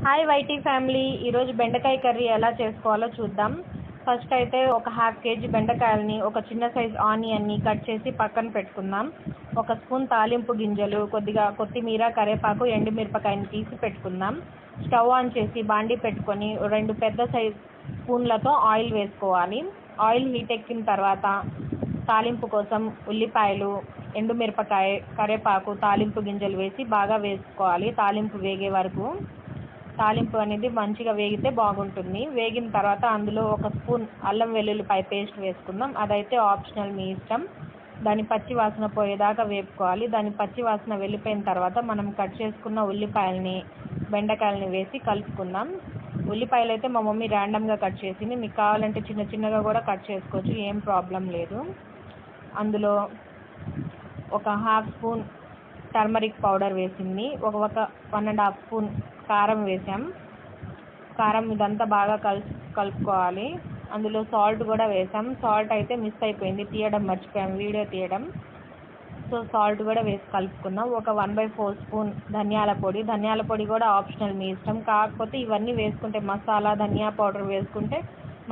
Hi YT family, ఈరోజు బెండకాయ curry ఎలా చేసుకోవాలో చూద్దాం. ఫస్ట్ అయితే ఒక హాఫ్ కేజీ బెండకాయలని, ఒక చిన్న సైజ్ ఆనియన్ని కట్ చేసి పక్కన పెట్టుకుందాం. ఒక స్పూన్ తాలింపు గింజలు, కొద్దిగా కొత్తిమీర, కరివేపాకు, ఎండుమిరపకాయని తీసి పెట్టుకుందాం. స్టవ్ ఆన్ చేసి బాండీ పెట్టుకొని 2 పెద్ద సైజ్ స్పూన్లతో ఆయిల్ వేసుకోవాలి. ఆయిల్ హీట్ ఎక్కిన తర్వాత తాలింపు కోసం ఉల్లిపాయలు, ఎండుమిరపకాయ, కరివేపాకు, తాలింపు గింజలు వేసి బాగా వేసుకోవాలి. తాలింపు వేగే వరకు తాలింపు అనేది మంచిగా వేగితే బాగుంటుంది. వేగిన తర్వాత అందులో ఒక స్పూన్ అల్లం వెల్లుల్లిపాయ పేస్ట్ వేసుకుందాం. అదైతే ఆప్షనల్, మీ ఇష్టం. దాని పచ్చి వాసన పోయేదాకా వేపుకోవాలి. దాని పచ్చి వాసన వెళ్ళిపోయిన తర్వాత మనం కట్ చేసుకున్న ఉల్లిపాయలని, బెండకాయలని వేసి కలుపుకుందాం. ఉల్లిపాయలు అయితే మా మమ్మీ ర్యాండమ్గా కట్ చేసింది. మీకు కావాలంటే చిన్న చిన్నగా కూడా కట్ చేసుకోవచ్చు, ఏం ప్రాబ్లం లేదు. అందులో ఒక హాఫ్ స్పూన్ టర్మరిక్ పౌడర్ వేసింది. ఒక 1.5 స్పూన్ కారం వేసాం. కారం ఇదంతా బాగా కలుపుకోవాలి. అందులో సాల్ట్ కూడా వేసాం. సాల్ట్ అయితే మిస్ అయిపోయింది, తీయడం మర్చిపోయాం వీడియో తీయడం. సో సాల్ట్ కూడా వేసి కలుపుకుందాం. ఒక 1/4 స్పూన్ ధనియాల పొడి కూడా ఆప్షనల్, మీ ఇష్టం. కాకపోతే ఇవన్నీ వేసుకుంటే, మసాలా, ధనియా పౌడర్ వేసుకుంటే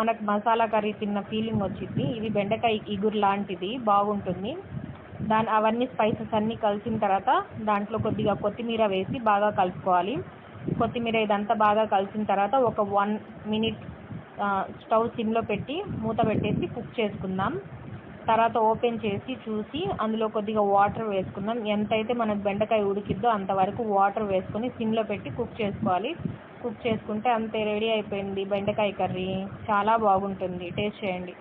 మనకు మసాలా కర్రీ తిన్న ఫీలింగ్ వచ్చింది. ఇది బెండకాయ ఇగురు లాంటిది, బాగుంటుంది. అవన్నీ స్పైసెస్ అన్నీ కలిసిన తర్వాత దాంట్లో కొద్దిగా కొత్తిమీర వేసి బాగా కలుపుకోవాలి. కొత్తిమీర ఇదంతా బాగా కలిసిన తర్వాత ఒక 1 మినిట్ స్టవ్ సిమ్లో పెట్టి మూత పెట్టేసి కుక్ చేసుకుందాం. తర్వాత ఓపెన్ చేసి చూసి అందులో కొద్దిగా వాటర్ వేసుకుందాం. ఎంతైతే మనకు బెండకాయ ఉడికిద్దో అంతవరకు వాటర్ వేసుకొని సిమ్లో పెట్టి కుక్ చేసుకోవాలి. కుక్ చేసుకుంటే అంతే, రెడీ అయిపోయింది బెండకాయ కర్రీ. చాలా బాగుంటుంది, టేస్ట్ చేయండి.